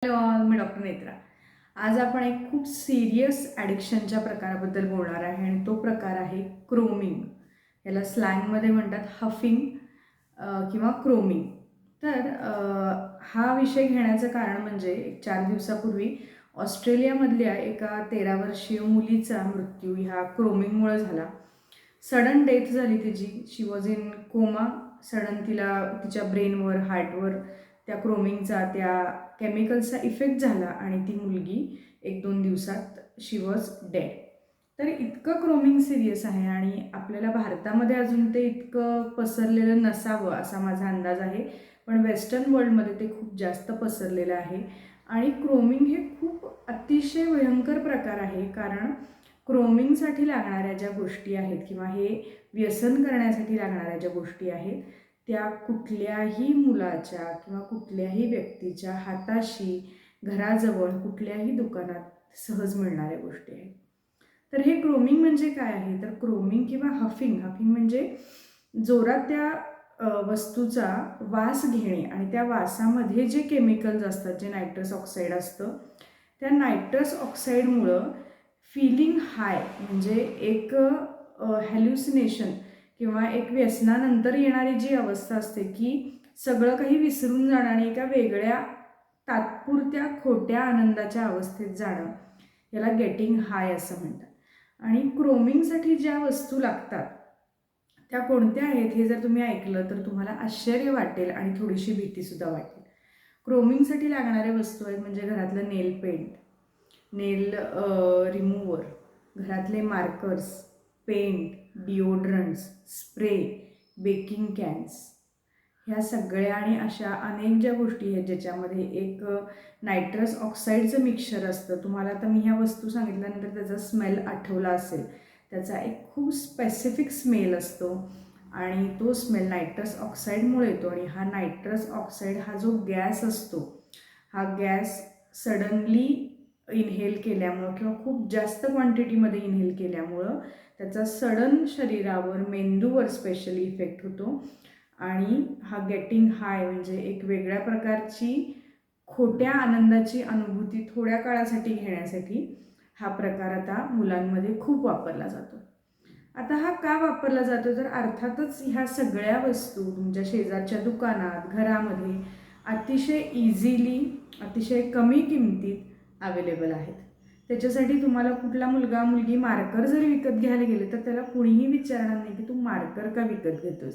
Hello all, मी doctor Netra. आज आपण एक खूप सिरियस ॲडिक्शनच्या प्रकाराबद्दल बोलणार आहे आणि तो प्रकार आहे क्रोमिंग. याला स्लँगमध्ये म्हणतात हफिंग किंवा क्रोमिंग. तर हा विषय घेण्याचं कारण म्हणजे 4 दिवसापूर्वी ऑस्ट्रेलियामधल्या एका 13 वर्षीय मुलीचा मृत्यू ह्या क्रोमिंगमुळे झाला. सडन डेथ झाली तिची. शी वॉज इन कोमा. सडन तिला तिच्या ब्रेनवर, हार्टवर त्या क्रोमिंगचा, त्या केमिकल्सचा इफेक्ट झाला आणि ती मुलगी 1-2 दिवसात शी वॉज डेड. तर इतकं क्रोमिंग सिरियस आहे आणि आपल्याला भारतामध्ये अजून ते इतकं पसरलेलं नसावं असा माझा अंदाज आहे. पण वेस्टर्न वर्ल्डमध्ये ते खूप जास्त पसरलेलं आहे आणि क्रोमिंग हे खूप अतिशय भयंकर प्रकार आहे. कारण क्रोमिंगसाठी लागणाऱ्या ज्या गोष्टी आहेत किंवा हे व्यसन करण्यासाठी लागणाऱ्या ज्या गोष्टी आहेत त्या कुठल्याही मुलाच्या किंवा कुठल्याही व्यक्तीच्या हाताशी, घराजवळ कुठल्याही दुकानात सहज मिळणाऱ्या गोष्टी आहेत. तर हे क्रोमिंग म्हणजे काय आहे? तर क्रोमिंग किंवा हफिंग म्हणजे जोरात त्या वस्तूचा वास घेणे आणि त्या वासामध्ये जे केमिकल्स असतात, जे नायट्रस ऑक्साईड असतं, त्या नायट्रस ऑक्साईडमुळं फीलिंग हाय म्हणजे एक हॅल्युसिनेशन किंवा एक व्यसनानंतर येणारी जी अवस्था असते की सगळं काही विसरून जाणं आणि एका वेगळ्या तात्पुरत्या खोट्या आनंदाच्या अवस्थेत जाणं, याला गेटिंग हाय असं म्हणतात. आणि क्रोमिंगसाठी ज्या वस्तू लागतात त्या कोणत्या आहेत हे जर तुम्ही ऐकलं तर तुम्हाला आश्चर्य वाटेल आणि थोडीशी भीतीसुद्धा वाटेल. क्रोमिंगसाठी लागणाऱ्या वस्तू आहेत म्हणजे घरातलं नेल पेंट, नेल रिमूव्हर, घरातले markers, paint, deodorants, spray, baking cans, ह्या सगळ्या आणि अशा अनेक ज्या गोष्टी आहेत ज्याच्यामध्ये एक नायट्रस ऑक्साईडचं मिक्सचर असतं. तुम्हाला आता मी ह्या वस्तू सांगितल्यानंतर त्याचा स्मेल आठवला असेल. त्याचा एक खूप स्पेसिफिक स्मेल असतो आणि तो स्मेल नायट्रस ऑक्साईडमुळे येतो. आणि हा नायट्रस ऑक्साईड हा जो गॅस असतो, हा गॅस सडनली इनहेल केल्यामुळं किंवा खूप जास्त क्वांटिटीमध्ये इनहेल केल्यामुळं त्याचा सडन शरीरावर, मेंदूवर स्पेशली इफेक्ट होतो. आणि हा गेटिंग हाय म्हणजे एक वेगळ्या प्रकारची खोट्या आनंदाची अनुभूती थोड्या काळासाठी घेण्यासाठी हा प्रकार आता मुलांमध्ये खूप वापरला जातो. आता हा का वापरला जातो? तर अर्थातच ह्या सगळ्या वस्तू तुमच्या शेजारच्या दुकानात, घरामध्ये अतिशय इझिली, अतिशय कमी किमतीत अवेलेबल आहेत. त्याच्यासाठी तुम्हाला कुठला मुलगा मुलगी मार्कर जरी विकत घ्यायला गेले तर त्याला कुणीही विचारणार नाही की तू मार्कर का विकत घेतोस.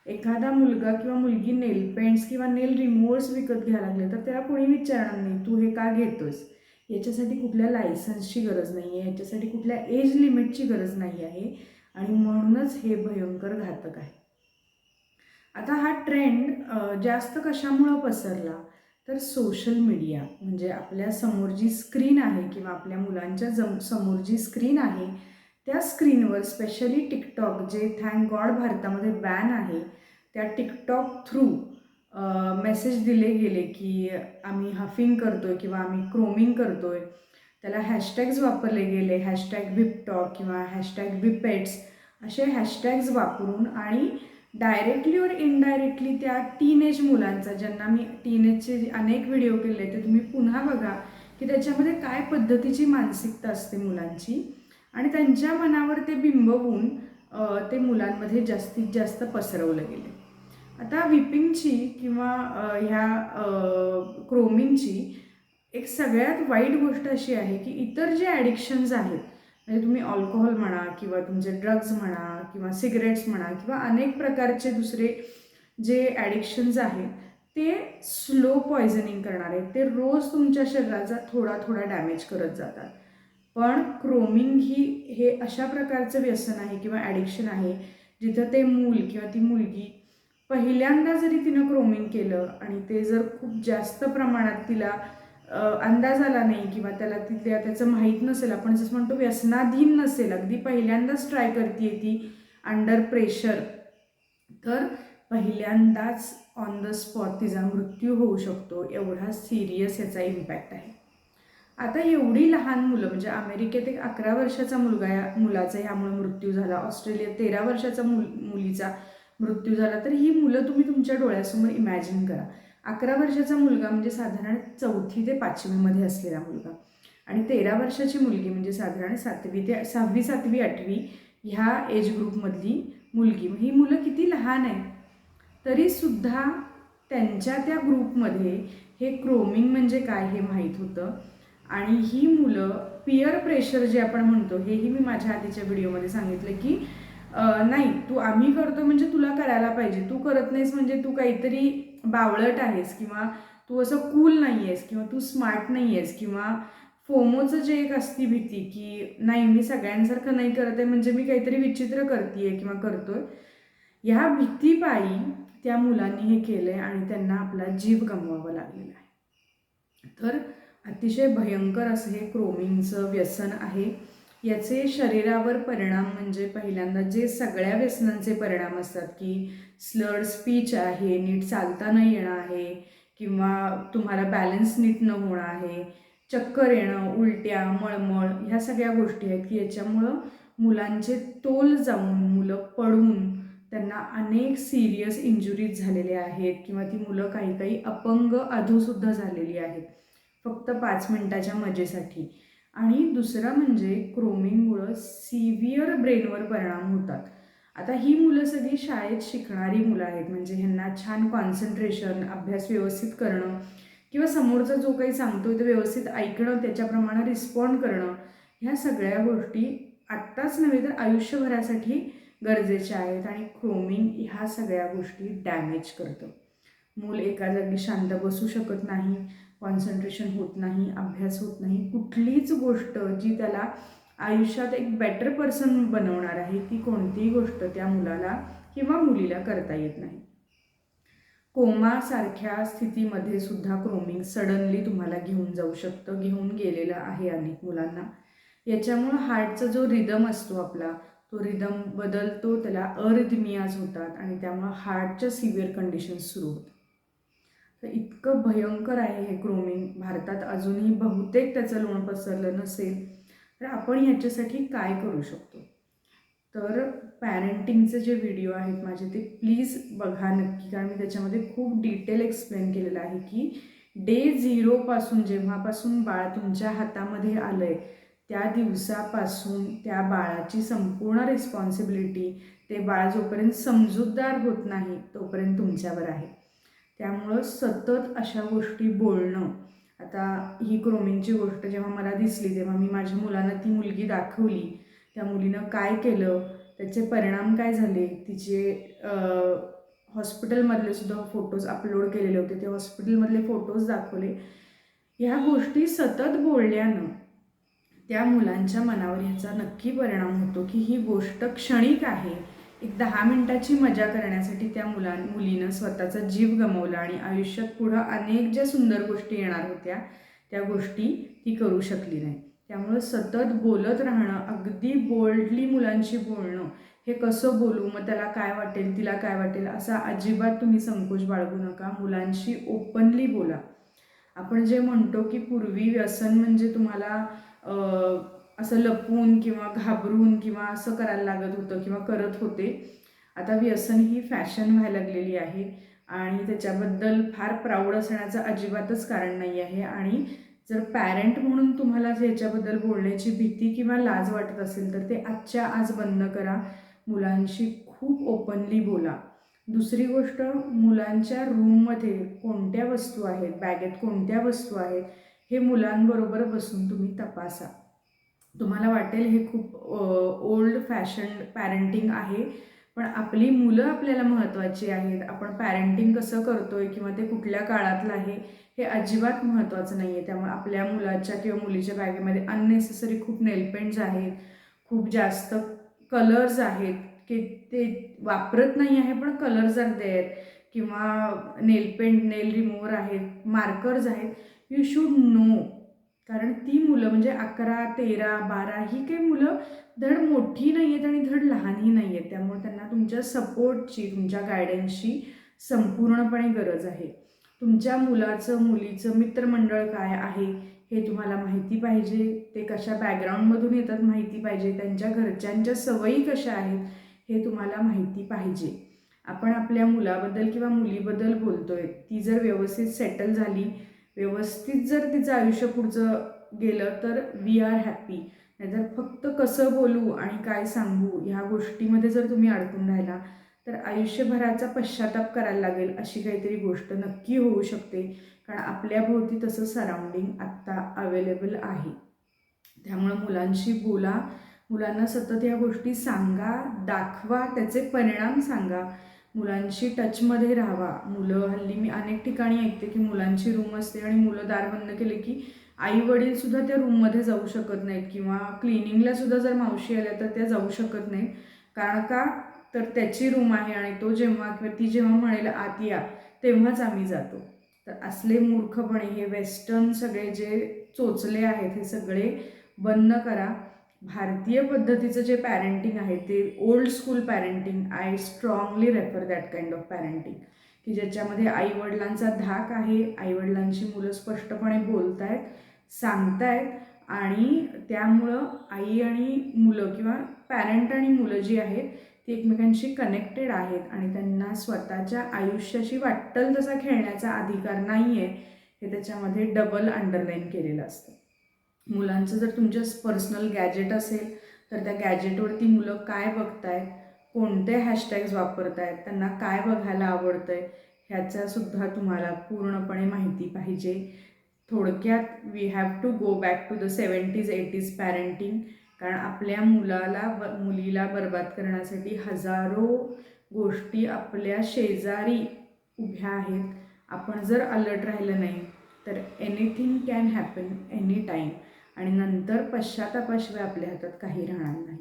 एखादा मुलगा किंवा मुलगी नेल पेंट्स किंवा नेल रिमूव्हर्स विकत घ्यायला लागले तर त्याला कोणी विचारणार नाही तू हे का घेतोस. याच्यासाठी कुठल्या लायसन्सची गरज नाही आहे, याच्यासाठी कुठल्या एज लिमिटची गरज नाही आहे आणि म्हणूनच हे भयंकर घातक आहे. आता हा ट्रेंड जास्त कशामुळं पसरला? तर सोशल मीडिया म्हणजे आपल्या समोर जी स्क्रीन आहे किंवा आपल्या मुलांच्या समोर जी स्क्रीन आहे त्या स्क्रीनवर स्पेशली टिकटॉक, जे थँक गॉड भारतामध्ये बॅन आहे, त्या टिकटॉक थ्रू मेसेज दिले गेले की आम्ही हफिंग करतोय किंवा आम्ही क्रोमिंग करतोय. त्याला हॅशटॅग्स वापरले गेले, हॅशटॅग विपटॉक किंवा हॅशटॅग विपेट्स असे हॅशटॅग्स वापरून आणि डायरेक्टली और इनडायरेक्टली त्या टीनेज मुलांचा, ज्यांना मी टीनेजचे अनेक व्हिडिओ केले ते तुम्ही पुन्हा बघा की त्याच्यामध्ये काय पद्धतीची मानसिकता असते मुलांची आणि त्यांच्या मनावर ते बिंबवून ते मुलांमध्ये जास्तीत जास्त पसरवलं गेलं. आता विपिंगची किंवा ह्या क्रोमिंगची एक सगळ्यात वाईट गोष्ट अशी आहे की इतर जे ॲडिक्शन्स आहेत म्हणजे तुम्ही अल्कोहोल म्हणा किंवा तुमचे ड्रग्ज म्हणा किंवा सिगरेट्स म्हणा किंवा अनेक प्रकारचे दुसरे जे ॲडिक्शन्स आहेत ते स्लो पॉयझनिंग करणार आहेत. ते रोज तुमच्या शरीराचा थोडा थोडा डॅमेज करत जातात. पण क्रोमिंग हे अशा प्रकारचं व्यसन आहे किंवा ॲडिक्शन आहे जिथं ते मूल किंवा ती मुलगी पहिल्यांदा जरी तिनं क्रोमिंग केलं आणि ते जर खूप जास्त प्रमाणात तिला अंदाज आला नाही किंवा त्याचं माहीत नसेल, आपण जसं म्हणतो व्यसनाधीन नसेल, अगदी पहिल्यांदाच ट्राय करते ती अंडर प्रेशर, तर पहिल्यांदाच ऑन द स्पॉट तिचा मृत्यू होऊ शकतो. एवढा सिरियस याचा इम्पॅक्ट आहे. आता एवढी लहान मुलं म्हणजे अमेरिकेत एक 11 वर्षाचा मुलाचा ह्यामुळे मृत्यू झाला, ऑस्ट्रेलियात 13 वर्षाचा मुलीचा मृत्यू झाला. तर ही मुलं तुम्ही तुमच्या डोळ्यासमोर इमॅजिन करा. 11 वर्षाचा मुलगा म्हणजे साधारण 4थी ते 5वीमध्ये असलेला मुलगा आणि 13 वर्षाची मुलगी म्हणजे साधारण 7वी ते 6वी 7वी 8वी ह्या एज ग्रुपमधली मुलगी. ही मुलं किती लहान आहेत तरीसुद्धा त्यांच्या त्या ग्रुपमध्ये हे ग्रूमिंग म्हणजे काय हे माहीत होतं. आणि ही मुलं पियर प्रेशर जे आपण म्हणतो, हेही मी माझ्या आधीच्या व्हिडिओमध्ये सांगितलं की नाही तू आम्ही करतो म्हणजे तुला करायला पाहिजे, तू करत नाहीस म्हणजे तू काहीतरी बावळट आहेस किंवा तू असं कूल नाही आहेस किंवा तू स्मार्ट नाही आहेस किंवा फोमोचं जे एक असती भीती की नाही मी सगळ्यांसारखं नाही करत आहे म्हणजे मी काहीतरी विचित्र करते किंवा करतोय, ह्या भीतीपायी त्या मुलांनी हे केलं आहे आणि त्यांना आपला जीव गमवावा लागलेला आहे. तर अतिशय भयंकर असं हे ग्रूमिंगचं व्यसन आहे. याचे शरीरावर परिणाम म्हणजे पहिल्यांदा जे सगळ्या व्यसनांचे परिणाम असतात की स्लर्ड स्पीच आहे, नीट चालता न येणं आहे किंवा तुम्हाला बॅलन्स नीट न होणं आहे, चक्कर येणं, उलट्या, मळमळ, ह्या सगळ्या गोष्टी आहेत की याच्यामुळं मुलांचे तोल जाऊन मुलं पडून त्यांना अनेक सिरियस इंजुरीज झालेल्या आहेत किंवा ती मुलं काही काही अपंग अधूसुद्धा झालेली आहेत फक्त 5 मिनिटाच्या मजेसाठी. आणि दुसरं म्हणजे ग्रूमिंगमुळं सिव्हिअर ब्रेनवर परिणाम होतात. आता ही मुलं सगळी शाळेत शिकणारी मुलं आहेत म्हणजे ह्यांना छान कॉन्सन्ट्रेशन, अभ्यास व्यवस्थित करणं किंवा समोरचा जो काही सांगतो ते व्यवस्थित ऐकणं, त्याच्याप्रमाणे रिस्पॉन्ड करणं, ह्या सगळ्या गोष्टी आत्ताच नव्हे तर आयुष्यभरासाठी गरजेच्या आहेत. आणि ग्रूमिंग ह्या सगळ्या गोष्टी डॅमेज करतं. मूल एका जागी शांत बसू शकत नाही, कॉन्सन्ट्रेशन होत नाही, अभ्यास होत नाही, कुठलीच गोष्ट जी त्याला आयुष्यात एक बेटर पर्सन बनवणार आहे ती कोणतीही गोष्ट त्या मुलाला किंवा मुलीला करता येत नाही. कोमासारख्या स्थितीमध्ये सुद्धा ग्रूमिंग सडनली तुम्हाला घेऊन जाऊ शकतं, घेऊन गेलेलं आहे अनेक मुलांना. याच्यामुळं हार्टचा जो रिदम असतो आपला तो रिदम बदलतो, त्याला अरिथमियाज होतात आणि त्यामुळं हार्टच्या सिव्हिअर कंडिशन्स सुरू होतात. तर इतकं भयंकर आहे हे ग्रूमिंग. भारतात अजूनही बहुतेक त्याचं लोण पसरलं नसेल. तर आपण ह्याच्यासाठी काय करू शकतो, तर पॅरेंटिंगचे जे व्हिडिओ आहेत माझे ते प्लीज बघा नक्की, कारण मी त्याच्यामध्ये खूप डिटेल एक्सप्लेन केलेलं आहे की डे 0पासून जेव्हापासून बाळ तुमच्या हातामध्ये आलं आहे त्या दिवसापासून त्या बाळाची संपूर्ण रिस्पॉन्सिबिलिटी, ते बाळ जोपर्यंत समजूतदार होत नाही तोपर्यंत तुमच्यावर आहे. त्यामुळं सतत अशा गोष्टी बोलणं. आता ही ग्रूमिंगची गोष्ट जेव्हा मला दिसली तेव्हा मी माझ्या मुलांना ती मुलगी दाखवली, त्या मुलीनं काय केलं, त्याचे परिणाम काय झाले, तिचे हॉस्पिटलमधले सुद्धा फोटोज अपलोड केलेले होते, ते हॉस्पिटलमधले फोटोज दाखवले. ह्या गोष्टी सतत बोलल्यानं त्या मुलांच्या मनावर ह्याचा नक्की परिणाम होतो की ही गोष्ट क्षणिक आहे. एक 10 मिनिटाची मजा करण्यासाठी त्या मुलीनं स्वतःचा जीव गमावला आणि आयुष्यात पुढं अनेक ज्या सुंदर गोष्टी येणार होत्या त्या गोष्टी ती करू शकली नाही. त्यामुळं सतत बोलत राहणं, अगदी बोल्डली मुलांशी बोलणं, हे कसं बोलू, मग त्याला काय वाटेल, तिला काय वाटेल, असा अजिबात तुम्ही संकोच बाळगू नका. मुलांशी ओपनली बोला. आपण जे म्हणतो की पूर्वी व्यसन म्हणजे तुम्हाला असं लपून किंवा घाबरून किंवा असं करायला लागत होतं किंवा करत होते. आता व्यसन ही फॅशन व्हायला लागलेली आहे आणि त्याच्याबद्दल फार प्राऊड असण्याचं अजिबातच कारण नाही आहे. आणि जर पॅरेंट म्हणून तुम्हाला याच्याबद्दल बोलण्याची भीती किंवा लाज वाटत असेल तर ते आजच्या आज बंद करा. मुलांशी खूप ओपनली बोला. दुसरी गोष्ट, मुलांच्या रूममध्ये कोणत्या वस्तू आहेत, बॅगेत कोणत्या वस्तू आहेत, हे मुलांबरोबर बसून तुम्ही तपासा. तुम्हाला वाटेल हे खूप ओल्ड फॅशन पॅरेंटिंग आहे, पण आपली मुलं आपल्याला महत्त्वाची आहेत. आपण पॅरेंटिंग कसं करतोय किंवा ते कुठल्या काळातलं आहे हे अजिबात महत्त्वाचं नाही आहे. त्यामुळे आपल्या मुलाच्या किंवा मुलीच्या बॅगेमध्ये अननेसेसरी खूप नेलपेंट्स आहेत, खूप जास्त कलर्स आहेत की ते वापरत नाही आहे पण कलर्स आर देअर, किंवा नेलपेंट, नेल रिमूव्हर आहेत, मार्कर्स आहेत. You should no. कारण ती मुलं म्हणजे 11, 13, 12 ही काही मुलं धड मोठी नाही आहेत आणि धड लहानही नाही आहेत. त्यामुळे त्यांना तुमच्या सपोर्टची, तुमच्या गायडन्सची संपूर्णपणे गरज आहे. तुमच्या मुलाचं, मुलीचं मित्रमंडळ काय आहे हे तुम्हाला माहिती पाहिजे. ते कशा बॅकग्राऊंडमधून येतात माहिती पाहिजे. त्यांच्या घरच्यांच्या सवयी कशा आहेत हे तुम्हाला माहिती पाहिजे. आपण आपल्या मुलाबद्दल किंवा मुलीबद्दल बोलतोय, ती जर व्यवस्थित सेटल झाली, व्यवस्थित जर तिचं आयुष्य पुढचं गेलं तर वी आर हॅपी. नाहीतर फक्त कसं बोलू आणि काय सांगू ह्या गोष्टीमध्ये जर तुम्ही अडकून राहिला तर आयुष्यभराचा पश्चाताप करायला लागेल अशी काहीतरी गोष्ट नक्की होऊ शकते. कारण आपल्याभोवती तसं सराउंडिंग आत्ता अवेलेबल आहे. त्यामुळं मुलांशी बोला, मुलांना सतत ह्या गोष्टी सांगा, दाखवा, त्याचे परिणाम सांगा. मुलांशी टचमध्ये राहावा. मुलं हल्ली मी अनेक ठिकाणी ऐकते की मुलांची रूम असते आणि मुलं दार बंद केले की आई वडीलसुद्धा त्या रूममध्ये जाऊ शकत नाहीत किंवा क्लिनिंगलासुद्धा जर मावशी आल्या तर त्या जाऊ शकत नाहीत. कारण का तर त्याची रूम आहे आणि तो जेव्हा किंवा ती जेव्हा म्हणेल आत या तेव्हाच आम्ही जातो. तर असले मूर्खपणे हे वेस्टर्न सगळे जे चोचले आहेत हे सगळे बंद करा. भारतीय पद्धतीचं जे पॅरेंटिंग आहे ते old school parenting, I strongly refer that kind of parenting, की ज्याच्यामध्ये आईवडिलांचा धाक आहे, आईवडिलांची मुलं स्पष्टपणे बोलत आहेत, सांगतायत आणि त्यामुळं आई आणि मुलं किंवा पॅरेंट आणि मुलं जी आहेत ती एकमेकांशी कनेक्टेड आहेत आणि त्यांना स्वतःच्या आयुष्याशी वाट्टेल तसा खेळण्याचा अधिकार नाही आहे हे त्याच्यामध्ये डबल अंडरलाईन केलेलं असतं. मुलांचं जर तुमच्या पर्सनल गॅजेट असेल तर त्या गॅजेटवरती मुलं काय बघतायत, कोणते हॅशटॅग्स वापरत आहेत, त्यांना काय बघायला आवडतं आहे ह्याचासुद्धा तुम्हाला पूर्णपणे माहिती पाहिजे. थोडक्यात we have to go back to the 70s 80s parenting. कारण आपल्या मुलीला बर्बाद करण्यासाठी हजारो गोष्टी आपल्या शेजारी उभ्या आहेत. आपण जर अलर्ट राहिलं नाही तर anything can happen any time आणि नंतर पश्चातापाशिवाय आपल्या हातात काही राहणार नाही.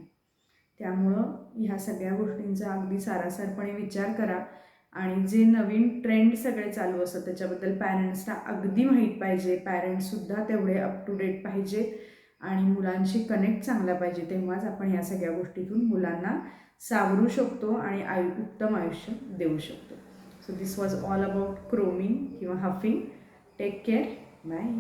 त्यामुळं ह्या सगळ्या गोष्टींचा अगदी सारासारपणे विचार करा आणि जे नवीन ट्रेंड सगळे चालू असतात त्याच्याबद्दल पॅरेंट्सला अगदी माहीत पाहिजे. पॅरेंट्ससुद्धा तेवढे अप टू डेट पाहिजे आणि मुलांशी कनेक्ट चांगला पाहिजे. तेव्हाच आपण ह्या सगळ्या गोष्टीतून मुलांना सावरू शकतो आणि उत्तम आयुष्य देऊ शकतो. So this was all about chroming किंवा हफिंग. Take care. बाय.